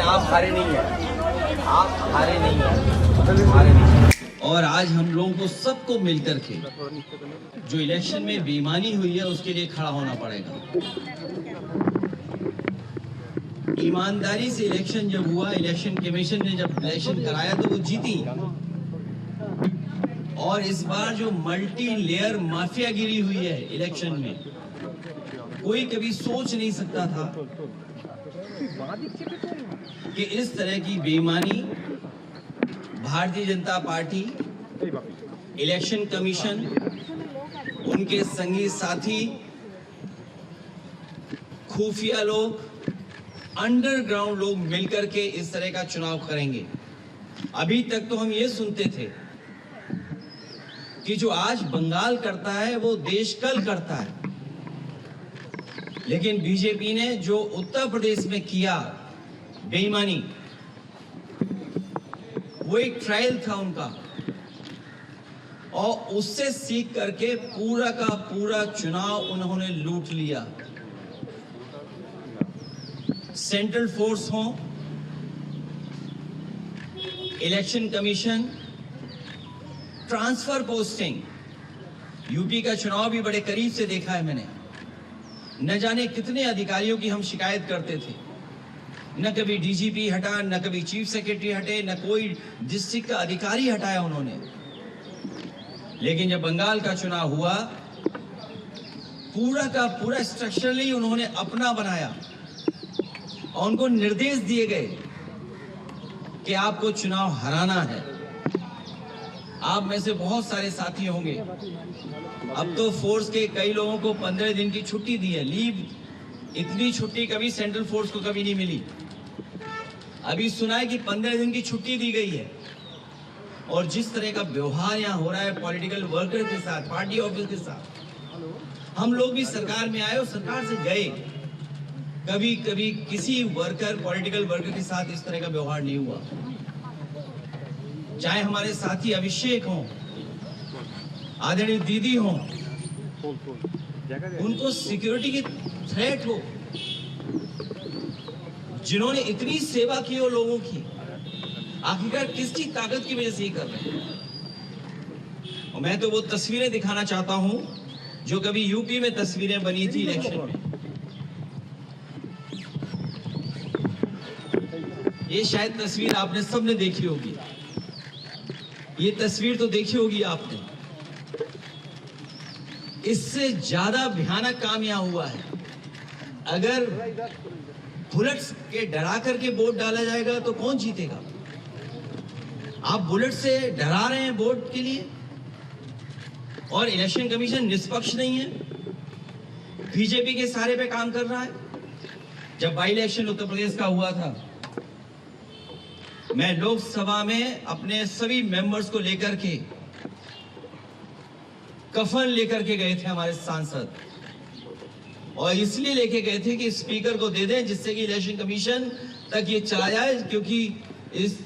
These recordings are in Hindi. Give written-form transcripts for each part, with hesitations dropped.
आप हारे नहीं हैं, आप हारे नहीं हैं, हारे नहीं हैं। और आज हम लोगों को सबको मिलकर के जो इलेक्शन में बेईमानी हुई है उसके लिए खड़ा होना पड़ेगा। ईमानदारी से इलेक्शन जब हुआ, इलेक्शन कमीशन ने जब इलेक्शन कराया तो वो जीती। और इस बार जो मल्टी लेयर माफिया गिरी हुई है इलेक्शन में, कोई कभी सोच नहीं सकता था कि इस तरह की बेईमानी Bharatiya Janata party, election commission, उनके संगी साथी, खुफिया लोग, अंडरग्राउंड लोग मिलकर के इस तरह का चुनाव करेंगे। अभी तक तो हम ये सुनते थे कि जो आज बंगाल करता है वो देश कल करता है, लेकिन बीजेपी ने जो उत्तर प्रदेश में किया बेईमानी, वो एक ट्रायल था उनका, और उससे सीख करके पूरा का पूरा चुनाव उन्होंने लूट लिया। सेंट्रल फोर्स हो, election commission, transfer posting, UP का चुनाव भी बड़े करीब से देखा है मैंने। न जाने कितने अधिकारियों की हम शिकायत करते थे, न कभी डीजीपी हटा, न कभी चीफ सेक्रेटरी हटे, न कोई डिस्ट्रिक्ट का अधिकारी हटाया उन्होंने। लेकिन जब बंगाल का चुनाव हुआ, पूरा का पूरा स्ट्रक्चरली उन्होंने अपना बनाया और उनको निर्देश दिए गए कि आपको चुनाव हराना है। आप में से बहुत सारे साथी होंगे, अब तो फोर्स के कई लोगों को 15 दिन की छुट्टी दी है, लीव। इतनी छुट्टी कभी सेंट्रल फोर्स को कभी नहीं मिली। अभी सुना है कि 15 दिन की छुट्टी दी गई है। और जिस तरह का व्यवहार यहाँ हो रहा है पॉलिटिकल वर्कर के साथ, पार्टी ऑफिस के साथ, हम लोग भी सरकार में आए और सरकार से गए, कभी कभी किसी वर्कर, पॉलिटिकल वर्कर के साथ इस तरह का व्यवहार नहीं हुआ। चाहे हमारे साथी अभिषेक हों, आदरणीय दीदी हों, उनको सिक्योरिटी की थ्रेट हो, जिन्होंने इतनी सेवा की हो लोगों की, आखिरकार किसकी ताकत की वजह से ही कर रहे हैं। और मैं तो वो तस्वीरें दिखाना चाहता हूं जो कभी यूपी में तस्वीरें बनी थी इलेक्शन में। ये शायद तस्वीर आपने सबने देखी होगी, ये तस्वीर तो देखी होगी आपने। इससे ज्यादा भयानक काम यहां हुआ है। अगर बुलेट्स के डरा करके वोट डाला जाएगा तो कौन जीतेगा? आप बुलेट से डरा रहे हैं वोट के लिए, और इलेक्शन कमीशन निष्पक्ष नहीं है, बीजेपी के सहारे पे काम कर रहा है। जब बाई इलेक्शन उत्तर प्रदेश का हुआ था, मैं लोकसभा में अपने सभी मेंबर्स को लेकर के, कफन लेकर के गए थे हमारे सांसद, और इसलिए लेके गए थे कि स्पीकर को दे दें जिससे कि इलेक्शन कमीशन तक ये चला जाए, क्योंकि इस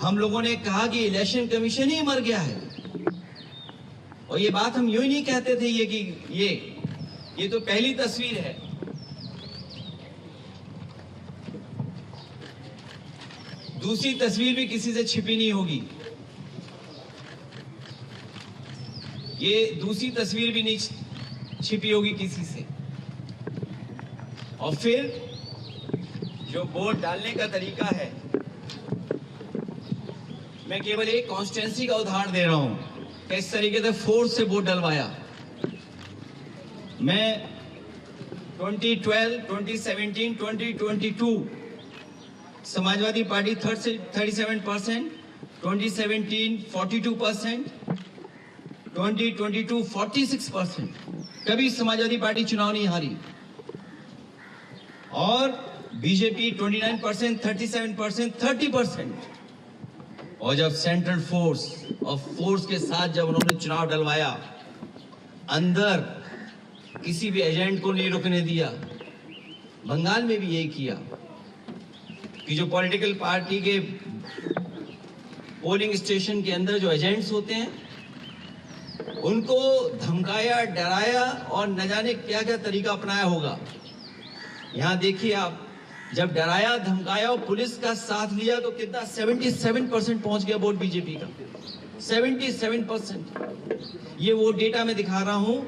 हम लोगों ने कहा कि इलेक्शन कमीशन ही मर गया है। और ये बात हम यूं ही नहीं कहते थे, ये कि ये तो पहली तस्वीर है। दूसरी तस्वीर भी किसी से छिपी नहीं होगी, ये दूसरी तस्वीर भी नहीं छिपी होगी किसी से। और फिर जो वोट डालने का तरीका है, मैं केवल एक कॉन्स्टिट्यूंसी का उदाहरण दे रहा हूं कि इस तरीके से फोर्स से वोट डलवाया। मैं 2012, 2017, 2022 समाजवादी पार्टी 37%, 2017 42%, 2022 46%। कभी समाजवादी पार्टी चुनाव नहीं हारी। और बीजेपी 29%, 37%, 30%। और जब सेंट्रल फोर्स और फोर्स के साथ जब उन्होंने चुनाव डलवाया, अंदर किसी भी एजेंट को नहीं रुकने दिया। बंगाल में भी यही किया कि जो पॉलिटिकल पार्टी के पोलिंग स्टेशन के अंदर जो एजेंट्स होते हैं, उनको धमकाया, डराया और न जाने क्या क्या तरीका अपनाया होगा। यहाँ देखिए आप, जब डराया धमकाया और पुलिस का साथ लिया तो कितना 77% पहुंच गया वोट बीजेपी का। 77%। ये वो डेटा मैं दिखा रहा हूं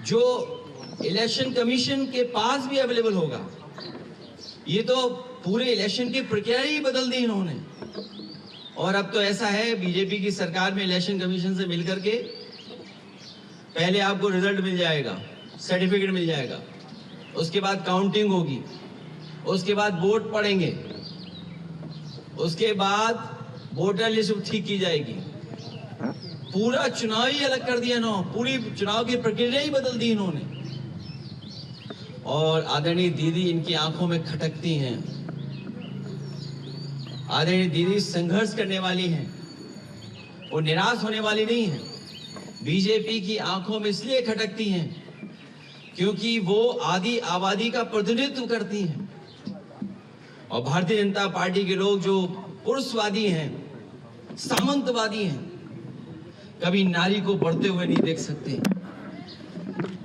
जो इलेक्शन कमीशन के पास भी अवेलेबल होगा। ये तो पूरे इलेक्शन की प्रक्रिया ही बदल दी इन्होंने। और अब तो ऐसा है बीजेपी की सरकार में इलेक्शन कमीशन से मिलकर के पहले आपको रिजल्ट मिल जाएगा, सर्टिफिकेट मिल जाएगा, उसके बाद काउंटिंग होगी, उसके बाद वोट पड़ेंगे, उसके बाद वोटर लिस्ट ठीक की जाएगी। पूरा चुनाव ही अलग कर दिया इन्होंने, पूरी चुनाव की प्रक्रिया ही बदल दी इन्होंने। और आदरणीय दीदी इनकी आंखों में खटकती हैं। आदरणीय दीदी संघर्ष करने वाली हैं, वो निराश होने वाली नहीं है। बीजेपी की आंखों में इसलिए खटकती हैं क्योंकि वो आदि आबादी का प्रतिनिधित्व करती हैं। और भारतीय जनता पार्टी के लोग जो पुरुषवादी हैं, सामंतवादी हैं, कभी नारी को बढ़ते हुए नहीं देख सकते।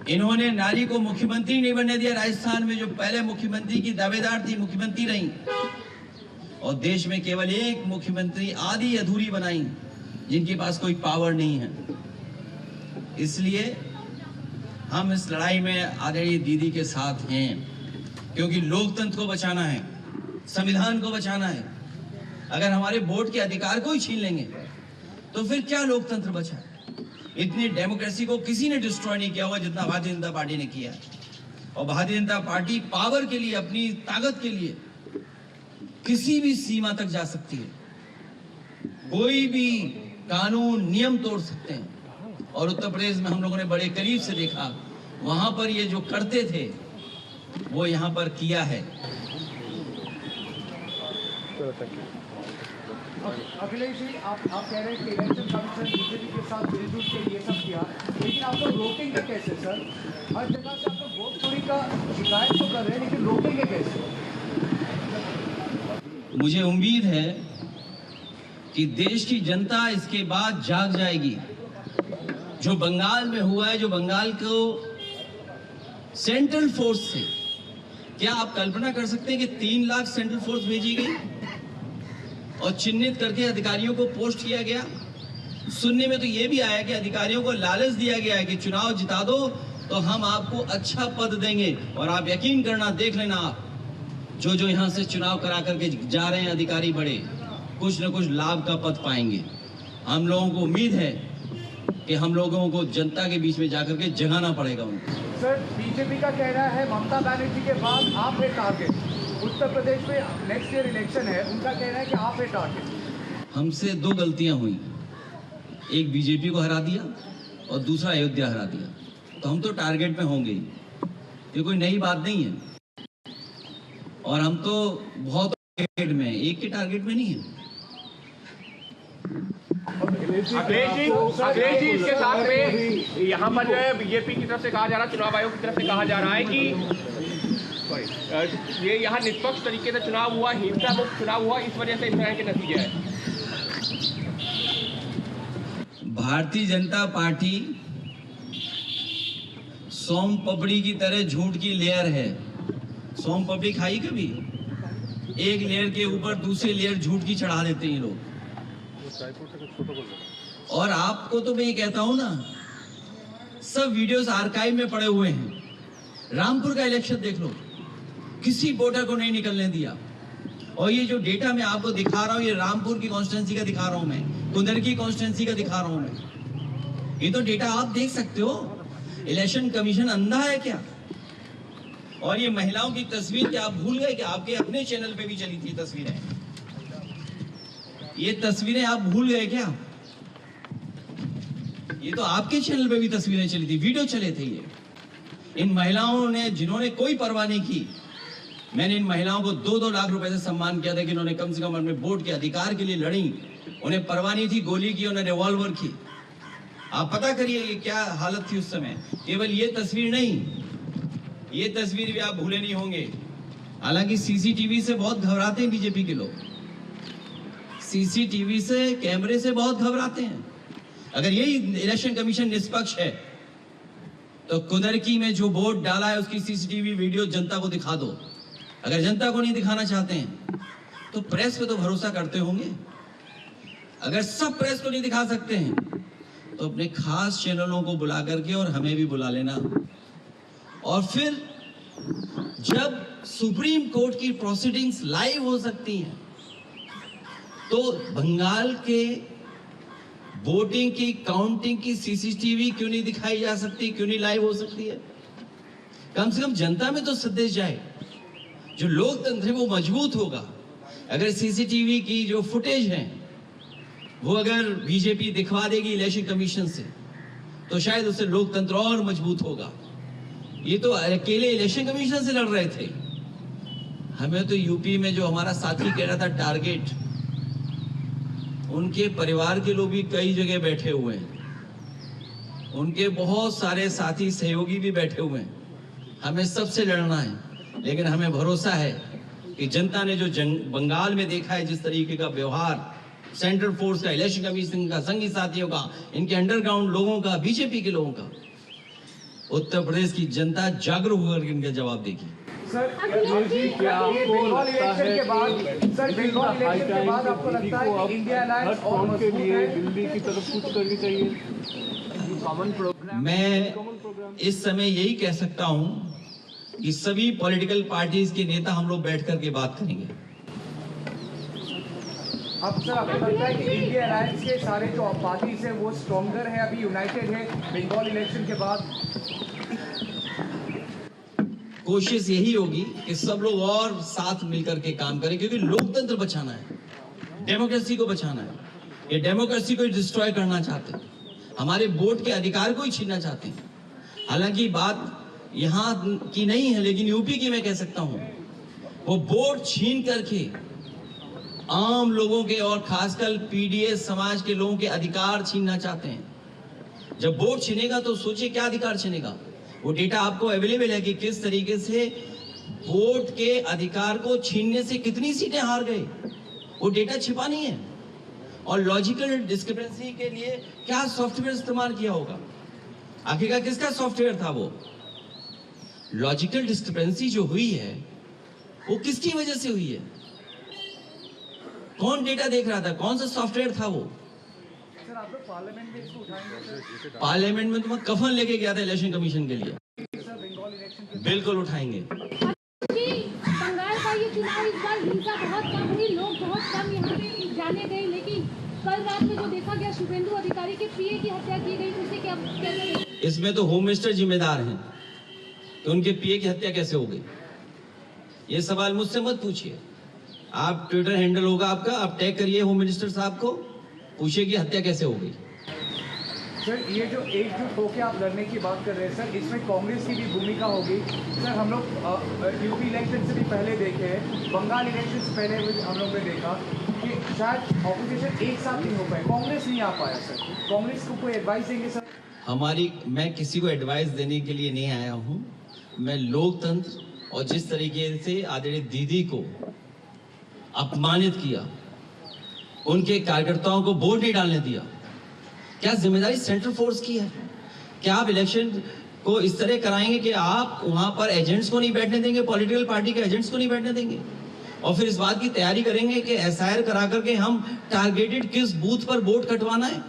इन्होंने नारी को मुख्यमंत्री नहीं बनने दिया। राजस्थान में जो पहले मुख्यमंत्री की दावेदार थी, मुख्यमंत्री रही, और देश में केवल एक मुख्यमंत्री आधी अधूरी बनाई जिनके पास कोई पावर नहीं है। इसलिए हम इस लड़ाई में आदरणीय दीदी के साथ हैं, क्योंकि लोकतंत्र को बचाना है, संविधान को बचाना है। अगर हमारे वोट के अधिकार को ही छीन लेंगे तो फिर क्या लोकतंत्र बचा? इतनी डेमोक्रेसी को किसी ने डिस्ट्रॉय नहीं किया होगा जितना भारतीय जनता पार्टी ने किया है। और भारतीय जनता पार्टी पावर के लिए, अपनी ताकत के लिए किसी भी सीमा तक जा सकती है, कोई भी कानून नियम तोड़ सकते हैं। और उत्तर प्रदेश में हम लोगों ने बड़े करीब से देखा, वहां पर ये जो करते थे वो यहां पर किया है। अखिलेश जी, आप कह रहे हैं कि इलेक्शन कमीशन बीजेपी के साथ मिलजुल के ये सब किया, लेकिन आप लोग रोकेंगे कैसे सर? हर जगह से आप लोग वोट चोरी का शिकायत तो कर रहे हैं, लेकिन रोकेंगे कैसे? मुझे उम्मीद है कि देश की जनता इसके बाद जाग जाएगी। जो बंगाल में हुआ है, जो बंगाल को सेंट्रल फोर्स से, क्या आप कल्पना कर सकते हैं कि 3 लाख सेंट्रल फोर्स भेजी गई और चिन्हित करके अधिकारियों को पोस्ट किया गया? सुनने में तो ये भी आया कि अधिकारियों को लालच दिया गया है कि चुनाव जिता दो तो हम आपको अच्छा पद देंगे। और आप यकीन करना, देख लेना, आप जो यहाँ से चुनाव करा करके जा रहे हैं अधिकारी बड़े, कुछ न कुछ लाभ का पद पाएंगे। हम लोगों को उम्मीद है कि हम लोगों को जनता के बीच में जाकर के जगाना पड़ेगा उनको। सर, बीजेपी का कहना है ममता बनर्जी के बाद आप है टारगेट। उत्तर प्रदेश में नेक्स्ट ईयर इलेक्शन है, उनका कहना है कि आप है टारगेट। हमसे 2 गलतियां हुई, एक बीजेपी को हरा दिया और दूसरा अयोध्या हरा दिया, तो हम तो टारगेट में होंगे ही। ये कोई नई बात नहीं है। और हम तो बहुत टारगेट में, एक के टारगेट में नहीं है। अखिलेश जी, इसके साथ में यहाँ पर जो है बीजेपी की तरफ से कहा जा रहा है, चुनाव आयोग की तरफ से कहा जा रहा है कि ये यहाँ निष्पक्ष तरीके से चुनाव हुआ, हिंसा मुक्त चुनाव हुआ, इस वजह से इस तरह के नतीजे हैं। भारतीय जनता पार्टी सोम पपड़ी की तरह झूठ की लेयर है। सोम पपड़ी खाई कभी? एक लेयर के ऊपर दूसरी लेयर झूठ की चढ़ा देते हैं लोग। और आपको तो मैं ये कहता हूं ना, सब वीडियोस आर्काइव में पड़े हुए हैं। रामपुर का इलेक्शन देख लो, किसी वोटर को नहीं निकलने दिया। और ये जो डेटा मैं आपको दिखा रहा हूं, ये रामपुर की कॉन्स्टिट्यूंसी का दिखा रहा हूं मैं, कुंदर की कॉन्स्टिट्यूंसी का दिखा रहा हूं मैं। ये तो डेटा आप देख सकते हो। इलेक्शन कमीशन अंधा है क्या? और ये महिलाओं की तस्वीर क्या आप भूल गए कि आपके अपने चैनल पे भी चली थी तस्वीरें? ये तस्वीरें आप भूल गए क्या? ये तो आपके चैनल पे भी तस्वीरें चली थी, वीडियो चले थे। ये इन महिलाओं ने, जिन्होंने कोई परवाह नहीं की, मैंने इन महिलाओं को 2-2 लाख रुपए से सम्मान किया था कि उन्होंने कम से कम अपने वोट के अधिकार के लिए लड़ी। उन्हें परवाह नहीं थी गोली की, उन्हें रिवॉल्वर की। आप पता करिए ये क्या हालत थी उस समय। केवल ये तस्वीर नहीं, ये तस्वीर भी आप भूले नहीं होंगे। हालांकि सीसीटीवी से बहुत घबराते हैं बीजेपी के लोग, सीसीटीवी से, कैमरे से बहुत घबराते हैं। अगर यही इलेक्शन कमीशन निष्पक्ष है तो कुंदरकी में जो वोट डाला है उसकी सीसीटीवी वीडियो जनता को दिखा दो। अगर जनता को नहीं दिखाना चाहते हैं तो प्रेस पे तो भरोसा करते होंगे। अगर सब प्रेस को नहीं दिखा सकते हैं तो अपने खास चैनलों को बुला करके और हमें भी बुला लेना। और फिर जब सुप्रीम कोर्ट की प्रोसीडिंग्स लाइव हो सकती हैं तो बंगाल के वोटिंग की काउंटिंग की सीसीटीवी क्यों नहीं दिखाई जा सकती, क्यों नहीं लाइव हो सकती है? कम से कम जनता में तो संदेश जाए। जो लोकतंत्र है वो मजबूत होगा। अगर सीसीटीवी की जो फुटेज है वो अगर बीजेपी दिखवा देगी इलेक्शन कमीशन से तो शायद उससे लोकतंत्र और मजबूत होगा। ये तो अकेले इलेक्शन कमीशन से लड़ रहे थे। हमें तो यूपी में जो हमारा साथी कह रहा था टारगेट, उनके परिवार के लोग भी कई जगह बैठे हुए हैं, उनके बहुत सारे साथी सहयोगी भी बैठे हुए हैं। हमें सबसे लड़ना है, लेकिन हमें भरोसा है कि जनता ने जो बंगाल में देखा है, जिस तरीके का व्यवहार सेंट्रल फोर्स का, इलेक्शन कमीशन का, संघी साथियों का, इनके अंडरग्राउंड लोगों का, बीजेपी के लोगों का, उत्तर प्रदेश की जनता जागरूक होकर इनका जवाब देगी। सर बंगाल इलेक्शन के बाद, सर बंगाल इलेक्शन के बाद आपको लगता है कि इंडिया अलायंस और मजबूत है? दिल्ली की तरफ कुछ करनी चाहिए कॉमन प्रोग्राम। मैं इस समय यही कह सकता हूं कि सभी पॉलिटिकल पार्टीज के नेता हम लोग बैठ करके बात करेंगे। अब सर आपको लगता है कि इंडिया अलायंस के सारे जो पार्टीज है वो स्ट्रॉन्गर है, अभी यूनाइटेड है बंगाल इलेक्शन के बाद? कोशिश यही होगी कि सब लोग और साथ मिलकर के काम करें, क्योंकि लोकतंत्र बचाना है, डेमोक्रेसी को बचाना है। ये डेमोक्रेसी को डिस्ट्रॉय करना चाहते हैं, हमारे वोट के अधिकार को ही छीनना चाहते हैं। हालांकि बात यहाँ की नहीं है, लेकिन यूपी की मैं कह सकता हूँ। वो वोट छीन करके आम लोगों के और खासकर पीडीएस समाज के लोगों के अधिकार छीनना चाहते हैं। जब वोट छीनेगा तो सोचिए क्या अधिकार छीनेगा। वो डेटा आपको अवेलेबल है कि किस तरीके से वोट के अधिकार को छीनने से कितनी सीटें हार गए। वो डेटा छिपा नहीं है। और लॉजिकल डिस्क्रिपेंसी के लिए क्या सॉफ्टवेयर इस्तेमाल किया होगा, आखिरकार किसका सॉफ्टवेयर था वो? लॉजिकल डिस्क्रिपेंसी जो हुई है वो किसकी वजह से हुई है? कौन डेटा देख रहा था, कौन सा सॉफ्टवेयर था वो? सर आप लोग पार्लियामेंट में इसको उठाएंगे सर? पार्लियामेंट में तो मैं कफन लेके गया था इलेक्शन कमीशन के लिए। सर बंगाल इलेक्शन के बिल्कुल उठाएंगे। बंगाल का ये चुनाव इस बार हिंसा बहुत कम हुई, लोग बहुत कम यहाँ पे जाने गए, लेकिन कल रात में जो देखा गया शुभेंदु अधिकारी के पीए की हत्या की गई, उसे क्या कहते? इसमें तो होम मिनिस्टर जिम्मेदार हैं कि उनके पीए की हत्या कैसे हो गई। ये सवाल मुझसे मत पूछिए। आप ट्विटर हैंडल होगा आपका, आप टैग करिए होम मिनिस्टर साहब को, पूछिए कि हत्या कैसे हो गई। सर ये जो एकजुट होकर आप लड़ने की बात कर रहे हैं सर, इसमें कांग्रेस की भी भूमिका होगी। सर हम लोग यूपी इलेक्शन से भी पहले देखे हैं, बंगाल इलेक्शन से पहले भी हम लोग ने देखा कि शायद ऑपोजिशन एक साथ नहीं हो पाए, कांग्रेस नहीं आ पाया। सर कांग्रेस को कोई एडवाइस देंगे सर? मैं किसी को एडवाइस देने के लिए नहीं आया हूँ। मैं लोकतंत्र और जिस तरीके से आदरणीय दीदी को अपमानित किया, उनके कार्यकर्ताओं को वोट नहीं डालने दिया, क्या जिम्मेदारी सेंट्रल फोर्स की है? क्या आप इलेक्शन को इस तरह कराएंगे कि आप वहां पर एजेंट्स को नहीं बैठने देंगे, पॉलिटिकल पार्टी के एजेंट्स को नहीं बैठने देंगे, और फिर इस बात की तैयारी करेंगे कि एसआईआर करा करके हम टारगेटेड किस बूथ पर वोट कटवाना है?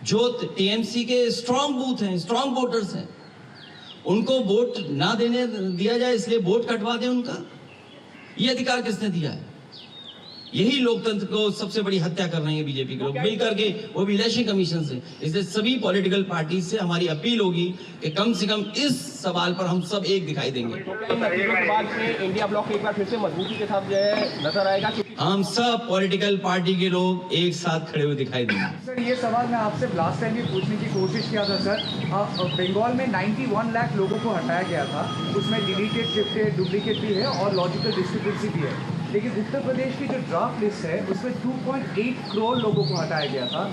जो टीएमसी के स्ट्रांग बूथ हैं, स्ट्रांग वोटर्स हैं, उनको वोट ना देने दिया जाए, इसलिए वोट कटवा दें उनका। ये अधिकार किसने दिया है? यही लोकतंत्र को सबसे बड़ी हत्या कर रहे हैं बीजेपी के लोग मिल करके, वो भी इलेक्शन कमीशन से। इसलिए सभी पॉलिटिकल पार्टी से हमारी अपील होगी कि कम से कम इस सवाल पर हम सब एक दिखाई देंगे। के बाद में इंडिया ब्लॉक एक बार फिर से मजबूती के साथ जो है नजर आएगा, हम सब पॉलिटिकल पार्टी के लोग एक साथ खड़े हुए दिखाई देंगे। सर ये सवाल मैं आपसे लास्ट टाइम भी पूछने की कोशिश किया था सर। बंगाल में 91 लाख लोगों को हटाया गया था, उसमें डिलीटेड, शिफ्टेड, डुप्लीकेट भी है और लॉजिकल डिस्क्रिपेंसी भी है। लेकिन उत्तर प्रदेश की जो ड्राफ्ट लिस्ट है उसमें 2.8 करोड़ लोगों को हटाया गया था।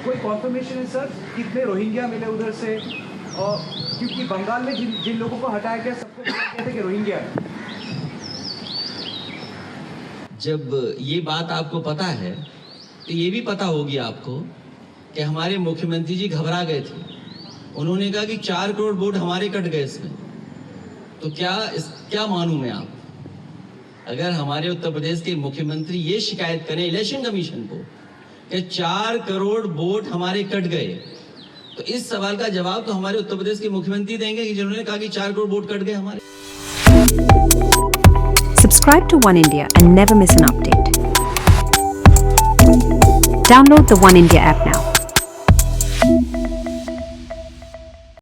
कोई कॉन्फर्मेशन है सर कितने रोहिंग्या मिले उधर से? क्योंकि बंगाल में जिन लोगों को हटाया गया सबको कहते कि रोहिंग्या है। जब ये बात आपको पता है तो ये भी पता होगी आपको कि हमारे मुख्यमंत्री जी घबरा गए थे। उन्होंने कहा कि 4 करोड़ वोट हमारे कट गए इसमें। तो क्या मानूं मैं? आप अगर हमारे उत्तर प्रदेश के मुख्यमंत्री ये शिकायत करें इलेक्शन कमीशन को कि 4 करोड़ वोट हमारे कट गए, तो इस सवाल का जवाब तो हमारे उत्तर प्रदेश के मुख्यमंत्री देंगे कि जिन्होंने कहा कि 4 करोड़ वोट कट गए हमारे। Subscribe to One India and never miss an update. Download the One India app now.